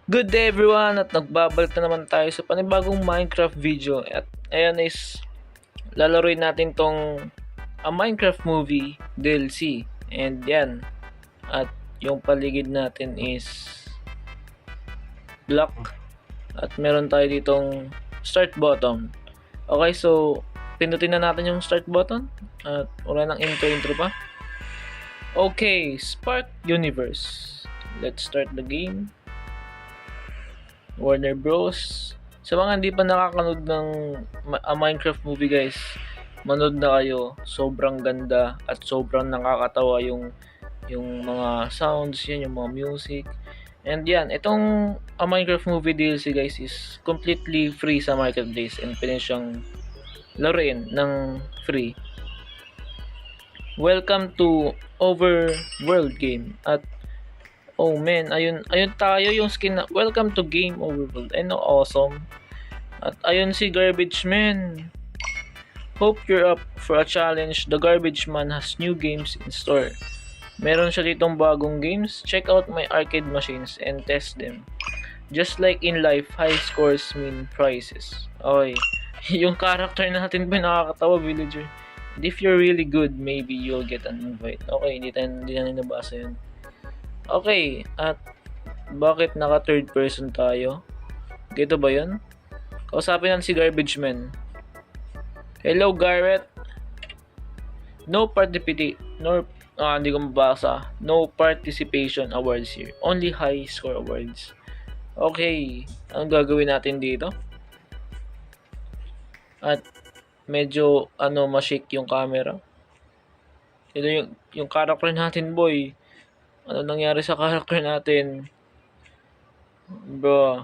Good day everyone at nagbabalik na naman tayo sa panibagong Minecraft video at ayan is lalaroin natin tong Minecraft movie DLC and yan at yung paligid natin is black at meron tayo ditong start button. Okay, so pindutin na natin yung start button at wala nang intro pa. Okay, Spark Universe. Let's start the game. Warner Bros. Sa mga hindi pa nakakanood ng Minecraft movie guys, manood na kayo. Sobrang ganda at sobrang nakakatawa yung mga sounds yan, yung mga music. And yan, itong Minecraft movie DLC guys is completely free sa marketplace and pwede siyang laruin ng free. Welcome to Overworld game at oh man, ayun tayo yung skin na welcome to Game Overworld. I know, awesome. At ayun si Garbage Man. Hope you're up for a challenge. The Garbage Man has new games in store. Meron siya ditong bagong games. Check out my arcade machines and test them. Just like in life, high scores mean prizes. Okay. Yung character natin ba nakakatawa, villager. And if you're really good, maybe you'll get an invite. Okay, hindi na nabasa yun. Okay, at bakit naka third person tayo? Gito ba yun? Kausapin natin si Garbage Man. Hello Garrett. Hindi ko mabasa. No participation awards here. Only high score awards. Okay, anong gagawin natin dito? At medyo ma-shake yung camera. Ito yung character natin, boy. Ano nangyari sa character natin? Bro.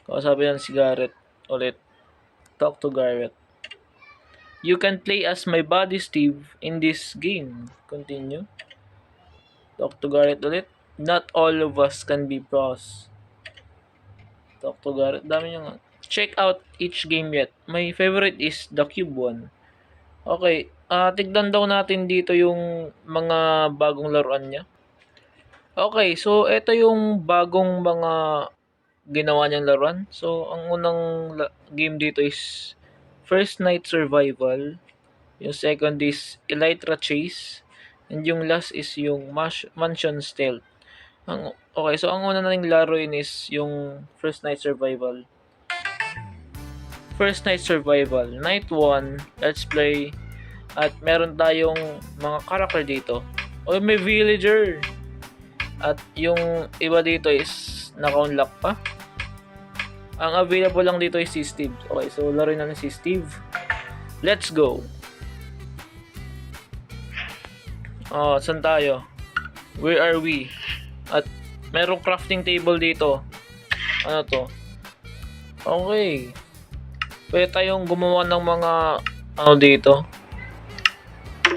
Kausapin yan si Garrett ulit. Talk to Garrett. You can play as my buddy Steve in this game. Continue. Talk to Garrett ulit. Not all of us can be pros. Talk to Garrett. Dami nyo nga. Check out each game yet. My favorite is the cube one. Okay. Tignan daw natin dito yung mga bagong laruan niya. Okay, so ito yung bagong mga ginawa niyang laruan. So, ang unang game dito is First Night Survival. Yung second is Elytra Chase. And yung last is yung Mansion Stealth. Okay, so ang una nating laruin is yung First Night Survival. First Night Survival. Night 1, let's play. At meron tayong mga character dito. O may villager. At yung iba dito is naka-unlock pa. Ang available lang dito is si Steve. Okay, so laruin natin si Steve. Let's go. Saan tayo? Where are we? At merong crafting table dito. Ano to? Okay. Pwede tayong gumawa ng mga dito.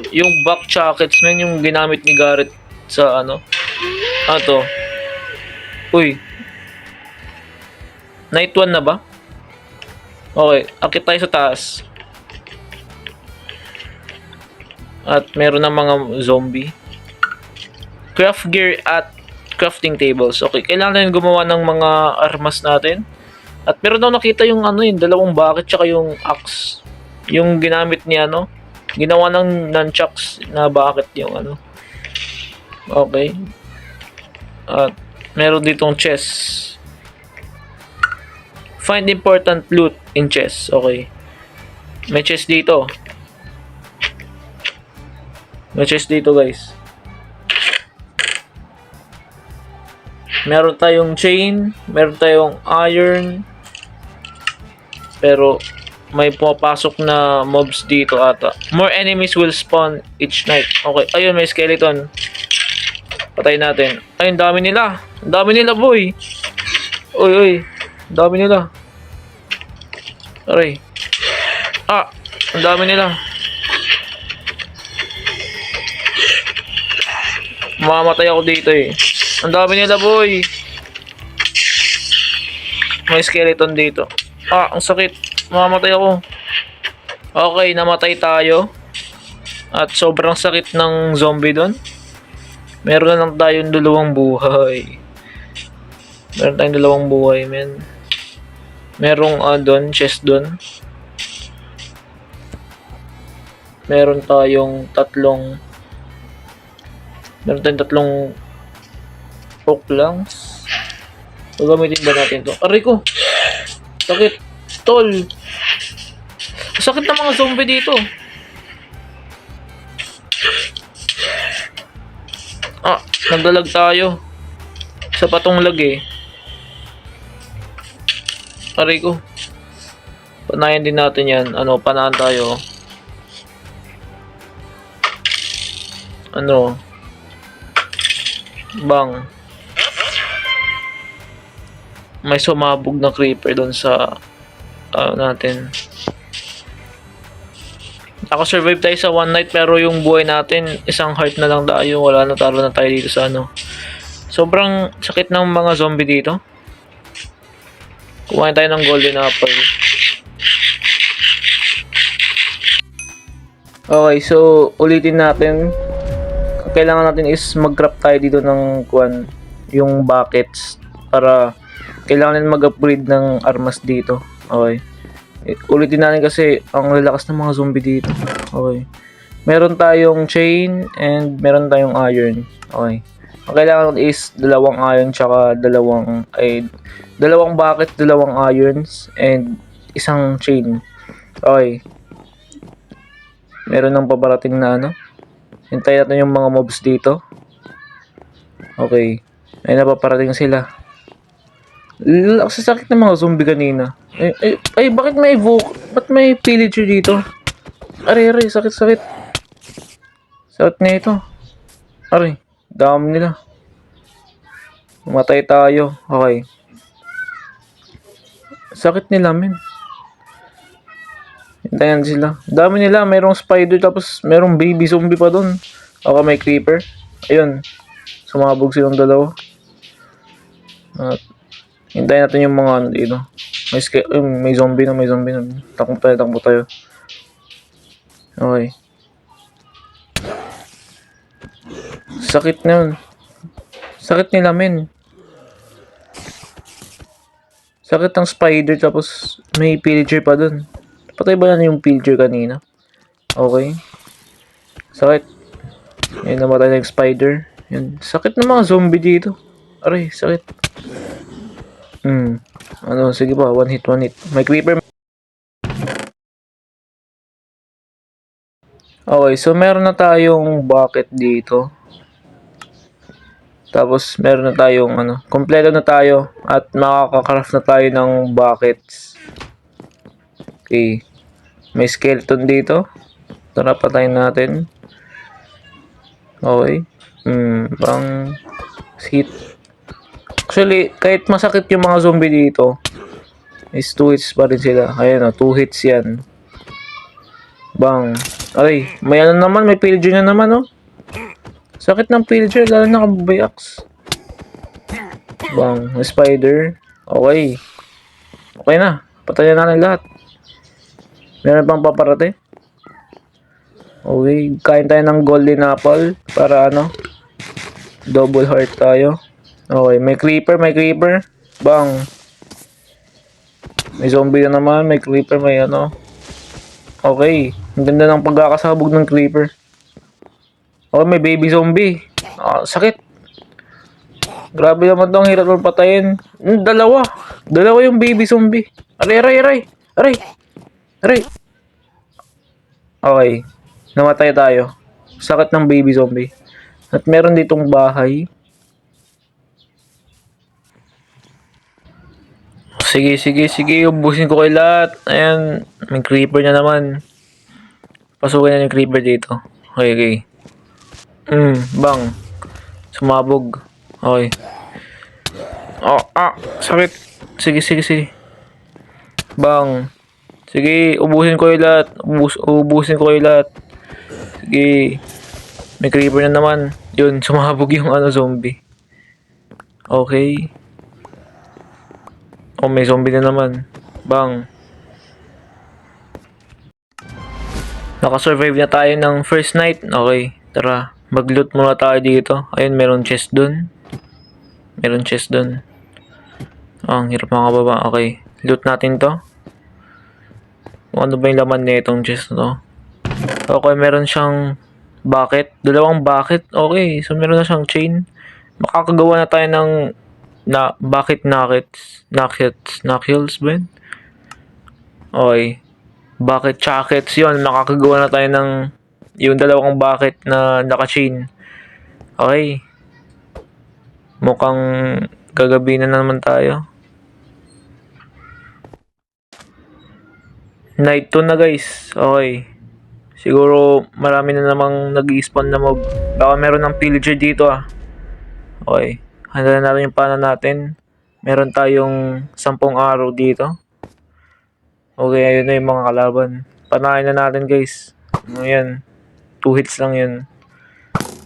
Yung back chocolates man yung ginamit ni Garrett sa to. Uy. Night 1 na ba? Okay, akit tayo sa taas. At meron ng mga zombie. Craft gear at crafting tables. Okay, kailangan natin gumawa ng mga armas natin. At meron daw nakita yung dalawang bucket tsaka yung axe. Yung ginamit ni ginawa ng nunchucks na bucket yung Okay. At meron ditong chest. Find important loot in chest. Okay. May chest dito. May chest dito, guys. Meron tayong chain, meron tayong iron. Pero may pumapasok na mobs dito ata. More enemies will spawn each night. Okay, ayun may skeleton. Patayin natin. Ay, ang dami nila. Ang dami nila, boy. Uy. Ang dami nila. Aray. Ang dami nila. Mamamatay ako dito eh. Ang dami nila, boy. May skeleton dito. Ang sakit. Mamamatay ako. Okay, namatay tayo. At sobrang sakit ng zombie doon. Meron na lang tayong 2 buhay. Meron tayong dalawang buhay, men. Merong doon, chest doon. Meron tayong tatlong oak lungs. Gagamitin ba natin to? Aray ko! Sakit! Tol! Sakit ng mga zombie dito. Nagdalag tayo. Sa patong lag eh. Aray ko. Panayan din natin yan. Panaan tayo. Bang. May sumabog na creeper doon sa natin. Naka-survive tayo sa one night pero yung buhay natin, isang heart na lang tayo. Wala na, talo na tayo dito sa Sobrang sakit ng mga zombie dito. Kumain tayo ng golden apple. Okay, so ulitin natin. Ang kailangan natin is mag-craft tayo dito ng yung buckets para kailangan natin mag-upgrade ng armas dito. Okay. Ulitin natin kasi ang lalakas ng mga zombie dito. Okay. Meron tayong chain and meron tayong iron. Okay. Ang kailangan is dalawang iron tsaka dalawang bucket, dalawang irons and isang chain. Okay. Meron ng paparating na Hintayin natin yung mga mobs dito. Okay. Ay napaparating sila. Sakit ng mga zombie kanina. Bakit may evoke? Ba't may pillager dito? Aray, sakit. Sakit na ito. Aray, dami nila. Matay tayo. Okay. Sakit nila, men. Hintayin sila. Dami nila. Merong spider tapos merong baby zombie pa dun. Okay, may creeper. Ayun. Sumabog silang dalawa. At hintayin natin yung mga dito. May zombie na. Takbo tayo. Okay. Sakit na yun. Sakit nila, men. Sakit ng spider tapos may pillager pa dun. Patay ba na yung pillager kanina? Okay. Sakit. Yan, namatay na yung spider. Yan. Sakit ng mga zombie dito. Aray, sakit. Sige ba? One hit. May creeper. Okay, so meron na tayong bucket dito. Tapos meron na tayong kompleto na tayo at makaka-craft na tayo ng buckets. Okay. May skeleton dito. Tara, patayin natin. Okay. Bang hit. Actually, kahit masakit yung mga zombie dito, is 2 hits pa rin sila. Ayan 2 hits yan. Bang. Ay, may naman, may pillager na naman Sakit ng pillager, lalo na kabayax. Bang, may spider. Okay. Okay na. Patayin na natin lahat. Meron pang paparate. Okay, kain tayo ng golden apple para double heart tayo. Okay, may creeper. Bang. May zombie na naman, may creeper, may Okay, ang ganda ng pagkakasabog ng creeper. Okay, may baby zombie. Sakit. Grabe naman to, ang hirap ng patayin. Dalawa yung baby zombie. Aray. Okay, namatay tayo. Sakit ng baby zombie. At meron ditong bahay. Sige, ubusin ko kayo lahat. Ayan, may creeper na naman. Pasukin na yung creeper dito. Okay. Bang. Sumabog. Okay. Sakit. Sige. Bang. Sige, ubusin ko yung lahat. Ubusin ko yung lahat. Sige. May creeper na naman. Yun, sumabog yung zombie. Okay. May zombie na naman. Bang. Naka-survive na tayo ng first night. Okay, tara. Mag-loot muna tayo dito. Ayun, meron chest dun. Ang hirap mga baba. Okay. Loot natin to. Kung ano ba yung laman nitong chest na to. Okay, meron siyang bucket. Dalawang bucket. Okay, so meron na siyang chain. Makakagawa na tayo ng bucket knuckles ba yun? Okay. Bucket jackets yun. Makakagawa na tayo ng yung dalawang bucket na naka-chain. Okay. Mukhang gagabi na naman tayo. Night 2 na guys. Okay. Siguro marami na namang nag-i-spawn na mob. Baka meron ng pillager dito ah. Okay. Handa na natin yung pana natin. Meron tayong 10 araw dito. Okay, ayun na yung mga kalaban. Panahin na natin guys. Ayan. 2 hits lang yun.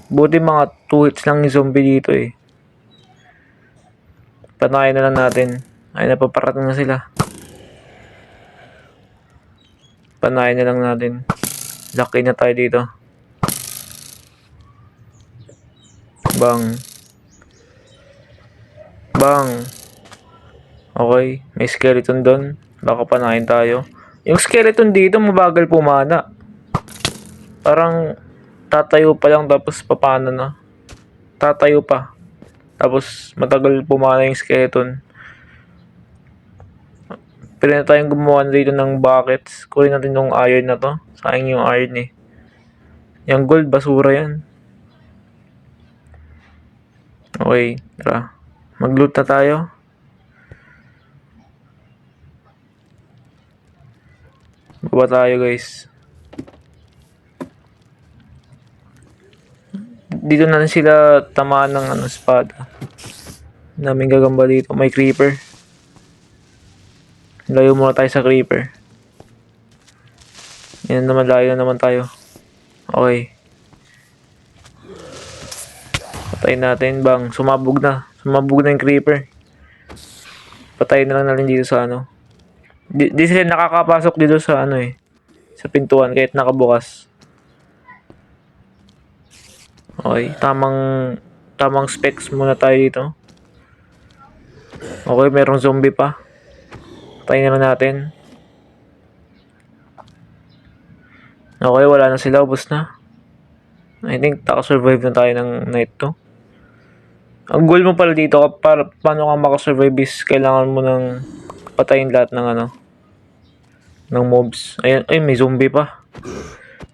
Buti mga 2 hits lang yung zombie dito eh. Panahin na lang natin. Ay, napaparating na sila. Panahin na lang natin. Lucky na tayo dito. Bang. Bang. Okay, may skeleton doon. Baka panahin tayo. Yung skeleton dito mabagal pumana. Parang tatayo pa lang tapos papana na. Tatayo pa. Tapos matagal pumana yung skeleton. Pwede na tayong gumawa dito ng buckets. Kunin natin yung iron na to. Sayang yung iron eh. Yung gold, basura yan. Okay, tara. Mag-loot na tayo. Baba tayo guys. Dito natin sila tamaan ng espada. Daming gagamba dito. May creeper. Layo muna tayo sa creeper. Yan naman, layo na naman tayo. Okay. Patayin natin. Bang, sumabog na. Sumabog na yung creeper. Patayin na lang natin dito sa ano. Di sila nakakapasok dito sa ano eh. Sa pintuan kahit nakabukas. Okay, tamang specs muna tayo dito. Okay, merong zombie pa. Patayin na lang natin. Okay, wala na sila. Ubus na. I think naka-survive na tayo ng night 2. Ang goal mo pala dito, para paano ka makasurvive is kailangan mo ng patayin lahat ng ano, ng mobs. Ayan, ay may zombie pa.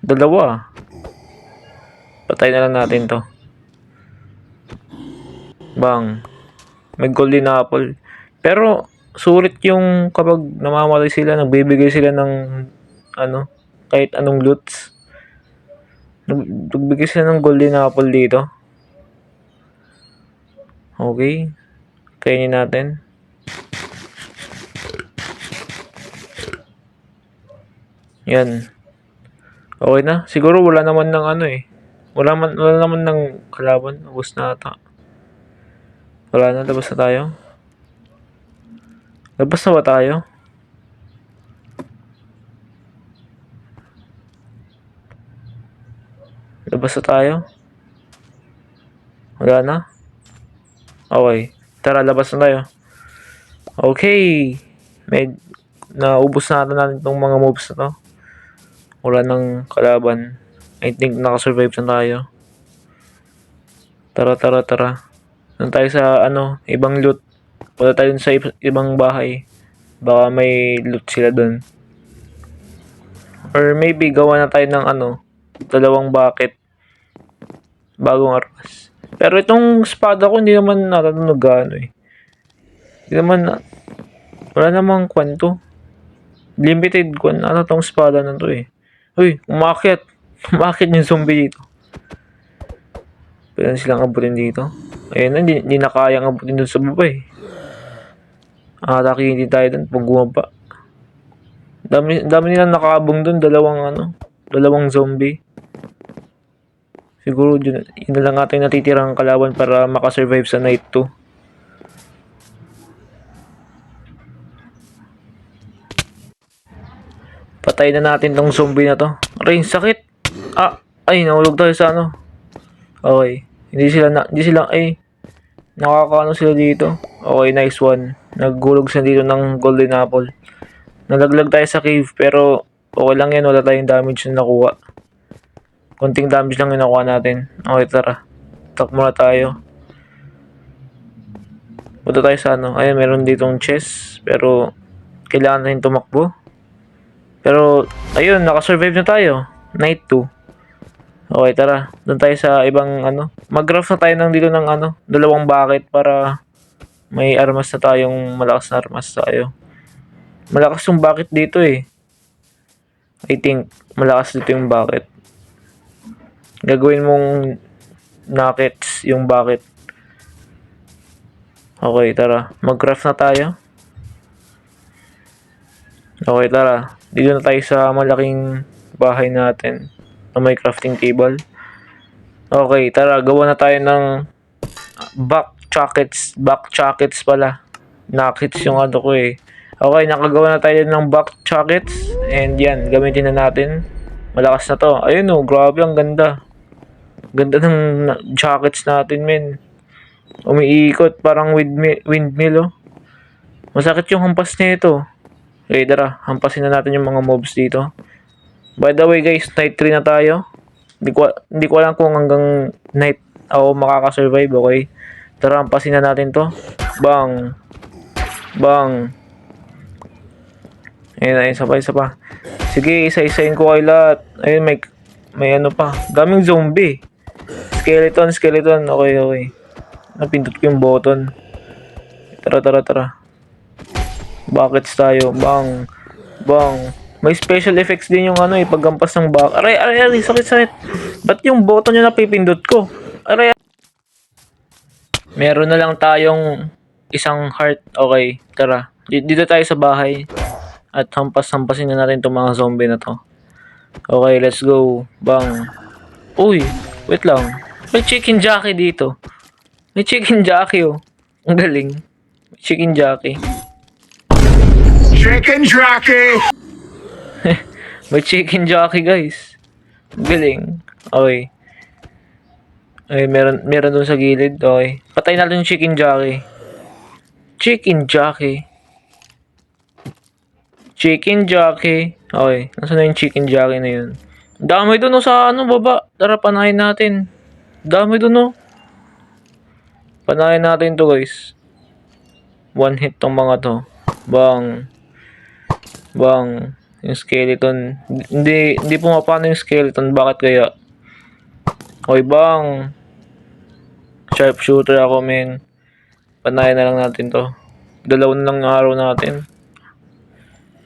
Dalawa. Patayin na lang natin to. Bang. May golden apple. Pero sulit yung kapag namamatay sila, nagbibigay sila ng ano, kahit anong loots. Nagbibigay sila ng golden apple dito. Okay. Kainin natin. Yan. Okay na. Siguro wala naman ng ano eh. Wala naman ng kalaban. Ubus na ata. Wala na. Labas na tayo. Labas na ba tayo? Labas na tayo? Wala na? Okay. Tara, labas na tayo. Okay. Naubos na natin itong mga moves na to. Wala nang kalaban. I think nakasurvive na tayo. Tara. Doon tayo sa ano, ibang loot. Punta tayo sa ibang bahay. Baka may loot sila doon. Or maybe gawa na tayo ng ano, dalawang bucket. Bagong armas. Pero itong espada ko hindi naman natatunog gaano eh. Hindi naman wala namang kwento. Limited kung ano tong espada na to eh. Uy, umakyat. Umakyat yung zombie dito. Pwede silang abutin dito. Ayun na, hindi na kayang abutin dun sa baba eh. Atake hindi tayo dun pag gumaba. Dami nilang nakaabong dun, dalawang zombie. Siguro yun na lang ating natitirang kalaban para makasurvive sa night 2. Patay na natin tong zombie na to. Aray, sakit. Ay, nahulog tayo sa ano. Okay. Hindi sila, nakakaano sila dito. Okay, nice one. Naggulog siya dito ng golden apple. Nalaglag tayo sa cave pero okay lang yan. Wala tayong damage na nakuha. Konting damage lang yung nakuha natin. Okay, tara. Tak muna tayo. Punta tayo sa ano. Ayun, meron ditong chest. Pero kailangan natin tumakbo. Pero ayun, nakasurvive na tayo. Night 2. Okay, tara. Doon tayo sa ibang ano. Mag-craft na tayo ng dito ng ano. 2 bucket para may armas na tayong malakas na armas tayo. Malakas yung bucket dito eh. I think malakas dito yung bucket. Gagawin mong nuggets yung bucket. Okay, tara. Mag-craft na tayo. Okay, tara. Dito na tayo sa malaking bahay natin na may crafting table. Okay, tara. Gawa na tayo ng back chockets pala. Nuggets yung ano ko eh. Okay, nakagawa na tayo ng back chockets. And yan, gamitin na natin. Malakas na to. Ayun oh, grabe, ang ganda. Ganda ng chockets natin, men. Umiikot, parang windmill oh. Masakit yung hampas nito. Okay, tara. Hampasin na natin yung mga mobs dito. By the way guys, night 3 na tayo. Hindi ko alam kung hanggang night ako makakasurvive, okay? Tara, hampasin na natin to. Bang. Bang. Ayun, isa pa. Sige, isa-isain ko kayo lahat. Ayun, may ano pa. Daming zombie. Skeleton. Okay. Napindot ko yung button. Tara. Buckets tayo. Bang. May special effects din yung ano eh, paggampas ng bucket. Aray, sakit. Ba't yung button yung napipindot ko? Aray. Meron na lang tayong isang heart. Okay, tara. Dito tayo sa bahay. At hampasin na natin itong mga zombie na to. Okay, let's go. Bang. Uy, wait lang. May chicken jockey dito. May chicken jockey oh. Ang galing. May chicken jockey. Chicken jockey! May chicken jockey guys. Ang galing. Okay. Ay, meron dun sa gilid. Okay. Patay natin yung chicken jockey. Chicken jockey. Okay. Nasaan na yung chicken jockey na yun? Dami dun sa ano baba. Tara, panahin natin. Dami dun Panahin natin to guys. One hit tong mga to. Bang. Yung skeleton. Hindi pumapano yung skeleton. Bakit kaya? Okay, bang. Sharpshooter ako, men. Panahin na lang natin to. 2 na lang araw natin.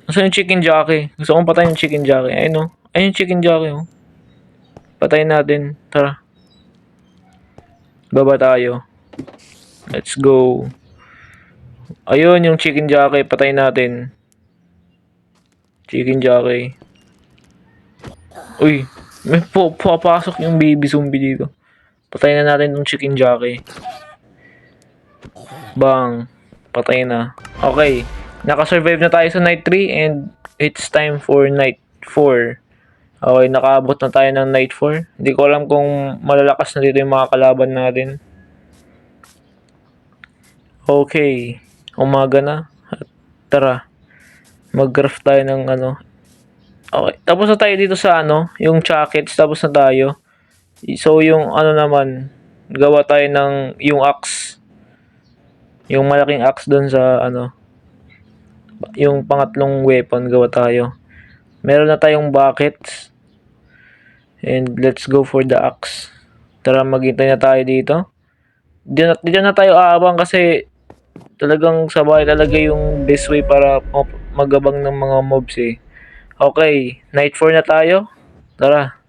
Nasaan yung chicken jockey? Gusto kong patayin yung chicken jockey. Ayun yung chicken jockey oh. Patayin natin. Tara. Baba tayo. Let's go. Ayun yung chicken jockey. Patayin natin. Chicken jockey. Uy. May papasok yung baby zombie dito. Patayin na natin yung chicken jockey. Bang. Patay na. Okay. Nakasurvive na tayo sa night 3 and it's time for night 4. Okay, nakaabot na tayo ng night 4. Hindi ko alam kung malalakas na dito yung mga kalaban natin. Okay. Umaga na. Tara. Mag-craft tayo ng ano. Okay. Tapos na tayo dito sa ano, yung chockets. Tapos na tayo. So, yung ano naman, gawa tayo ng yung axe. Yung malaking axe doon sa ano, yung pangatlong weapon, gawa tayo. Meron na tayong buckets. And let's go for the axe. Tara, maghintay na tayo dito. Dito na tayo aabang kasi talagang sabay talaga yung best way para magabang ng mga mobs eh. Okay, night 4 na tayo. Tara.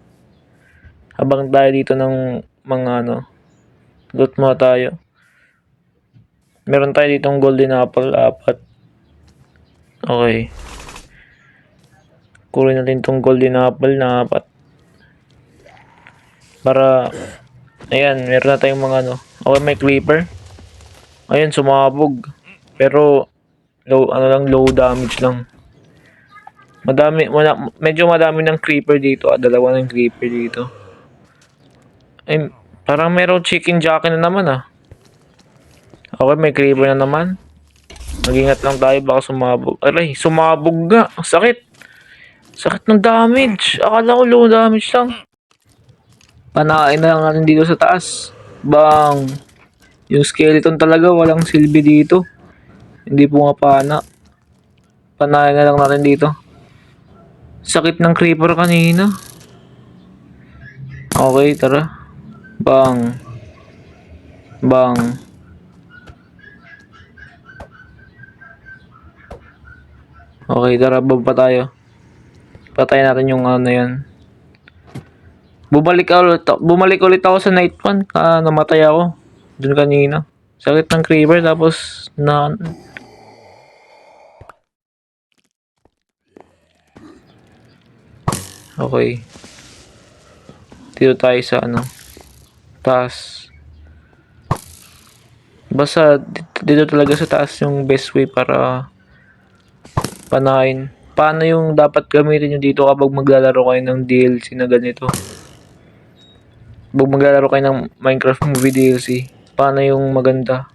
Habang tayo dito ng mga ano, loot mo tayo. Meron tayo ditong golden apple, 4. Okay. Kunin natin tong golden apple na 4. Para, ayan, meron na tayong mga ano. Okay, may creeper. Ayan, sumabog. Pero, low damage lang. Medyo madami ng creeper dito. 2 ng creeper dito. Ay, parang meron chicken jockey na naman Okay, may creeper na naman. Mag-ingat lang tayo, baka sumabog. Aray, sumabog nga. Ang sakit. Sakit ng damage. Akala ko low damage lang. Panain na lang natin dito sa taas. Bang. Yung skeleton talaga, walang silbi dito. Hindi pumapana. Panain na lang natin dito. Sakit ng creeper kanina. Okay, tara. Bang. Bang. Okay, tara, baba tayo. Patayin natin yung ano yan. Bumalik ulit ako sa night 1. Namatay ako. Dun kanina. Sakit ng creeper tapos na... Okay. Dito tayo sa ano. Taas. Basta dito talaga sa taas yung best way para panain. Paano yung dapat gamitin nyo dito kapag maglalaro kayo ng DLC na ganito? Kapag maglalaro kayo ng Minecraft Movie DLC, paano yung maganda?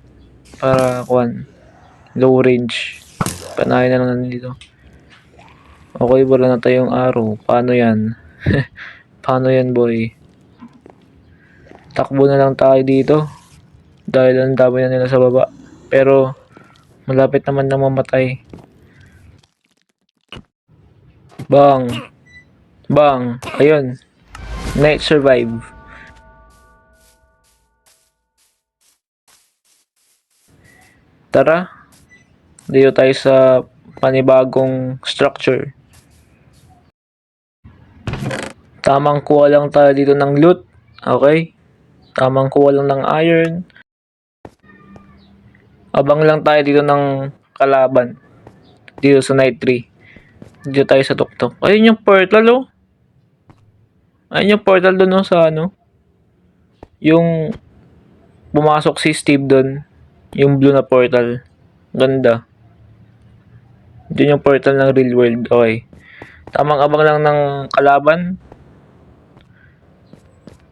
Para low range. Panahin na lang dito. Okay, wala na tayong arrow. Paano yan? Paano yan, boy? Takbo na lang tayo dito. Dahil ang dami na nila sa baba. Pero, malapit naman na mamatay. Bang! Bang! Ayun. Night survive. Tara. Dito tayo sa panibagong structure. Tamang kuha lang tayo dito ng loot. Okay? Tamang kuha lang ng iron. Abang lang tayo dito ng kalaban. Dito sa night 3. Dito tayo sa tuktok. Ayun yung portal, oh. Ayun yung portal doon, oh, sa ano. Yung pumasok si Steve doon. Yung blue na portal. Ganda. Yun yung portal ng real world. Okay. Tamang abang lang ng kalaban.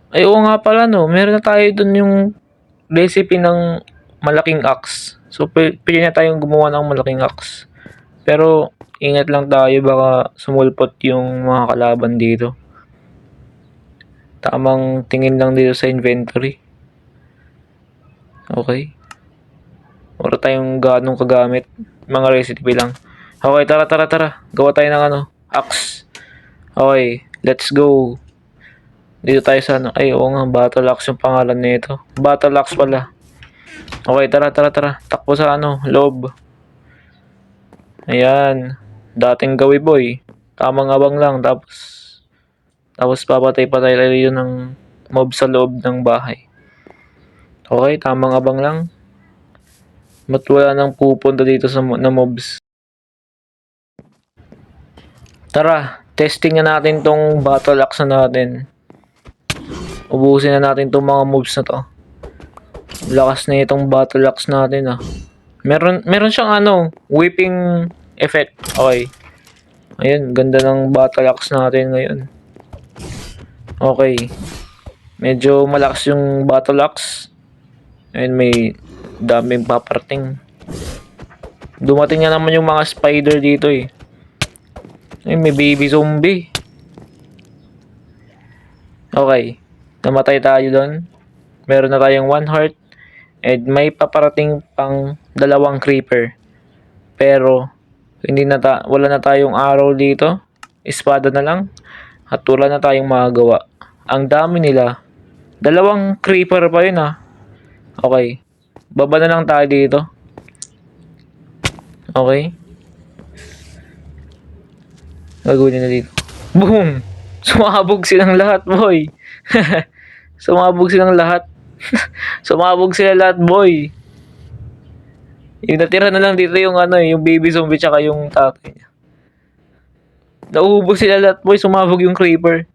Ay, oo nga pala, no. Meron na tayo doon yung recipe ng malaking axe. So, pwede na tayong gumawa ng malaking axe. Pero, ingat lang tayo. Baka sumulpot yung mga kalaban dito. Tamang tingin lang dito sa inventory. Okay. Wala tayong ganong kagamit. Mga recipe lang. Okay, tara. Gawa tayo ng ano, axe. Okay, let's go. Dito tayo sa ano. Ay, oo nga, Battle Axe yung pangalan nito. Battle Axe pala. Okay, tara. Takbo sa ano, loob. Ayan. Dating gawi boy. Tamang abang lang. Tapos papatay tayo yun ng mob sa loob ng bahay. Okay, tamang abang lang. Ba't wala nang pupunta dito na mobs? Tara, testing na natin tong battle axe na natin. Ubusin na natin tong mga moves na to. Lakas na itong battle axe natin, ah. Meron siyang ano, whipping effect. Okay. Ayun, ganda ng battle axe natin ngayon. Okay. Medyo malakas yung battle axe. Ayun, may daming paparating. Dumating na naman yung mga spider dito, eh. Ayun, may baby zombie. Okay. Namatay tayo doon. Meron na tayong 1 heart. And may paparating pang 2 creeper. Pero wala na tayong arrow dito. Espada na lang. At wala na tayong magagawa. Ang dami nila. 2 creeper pa yun, ah. Okay. Baba na lang tayo dito. Okay. Gagawin na dito. Boom! Sumabog silang lahat, boy. Sumabog silang lahat. Sumabog sila lahat, boy. Yung natira na lang dito yung ano, yung baby zombie tsaka yung tatay niya. Nauubos sila lahat, boy. Sumabog yung creeper.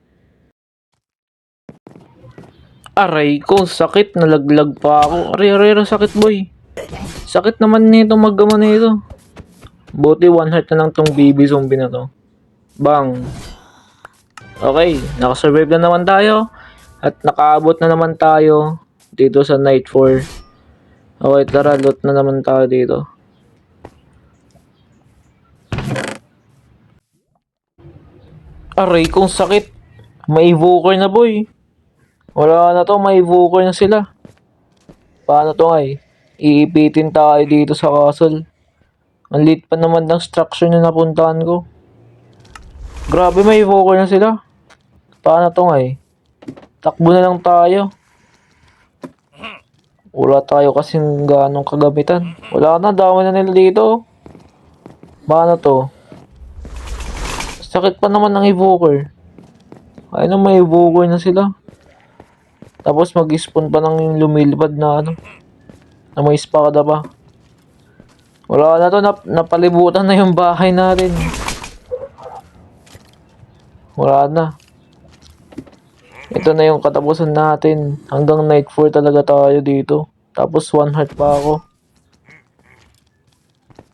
Aray ko, sakit. Nalaglag pa ako. Aray, sakit, boy. Sakit naman nito, maggama nito. Buti 1 heart na lang tong baby zombie na to. Bang. Okay, nakasurvive na naman tayo. At nakaabot na naman tayo dito sa night 4. Okay, tara, loot na naman tayo dito. Aray kong sakit. May evoker na boy. Wala na to, may evoker na sila. Paano to ay? Iipitin tayo dito sa castle. Ang lit pa naman ng structure na napuntahan ko. Grabe, may evoker na sila. Paano to ay? Takbo na lang tayo. Wala tayo kasing ganong kagamitan. Wala na, dami na nila dito. Paano to? Sakit pa naman ng evoker. Ay na, may evoker na sila. Tapos mag-spawn pa ng lumilipad na ano. Na may espada pa. Wala na to, napalibutan na yung bahay natin. Wala na. Ito na yung katapusan natin. Hanggang night 4 talaga tayo dito. Tapos 1 heart pa ako.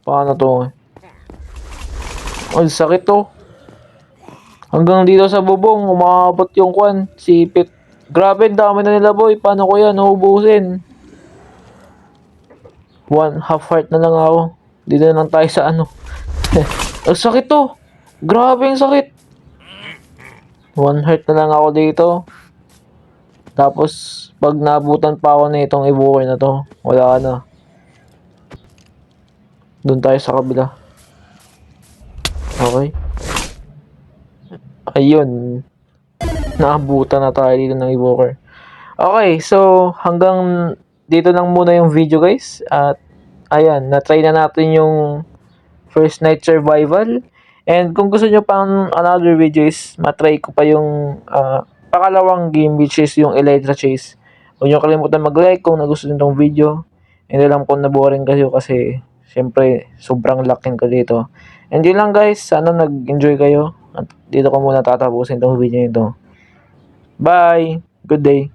Paano to? Ay, sakit to. Hanggang dito sa bubong, umabot yung kwan. Sipit. Grabe, dami na nila boy. Paano ko yan? Uubusin. 1 half heart na lang ako. Dito na lang tayo sa ano. Ang sakit to. Grabe yung sakit. 1 heart na lang ako dito. Tapos, pag nabutan pa ako na itong evoker na to, wala na. Doon tayo sa kabila. Okay. Ayun. Naabutan na tayo dito ng evoker. Okay, so hanggang dito lang muna yung video guys. At ayan, na-try na natin yung first night survival. And kung gusto nyo pang another video is matry ko pa yung pakalawang game which is yung Elytra Chase. Huwag nyo kalimutan mag-like kung nagustuhan nyo itong video. And alam ko na boring kayo kasi syempre sobrang laking ko dito. And yun lang guys, sana nag-enjoy kayo. At dito ko muna tatapusin itong video nito. Bye! Good day!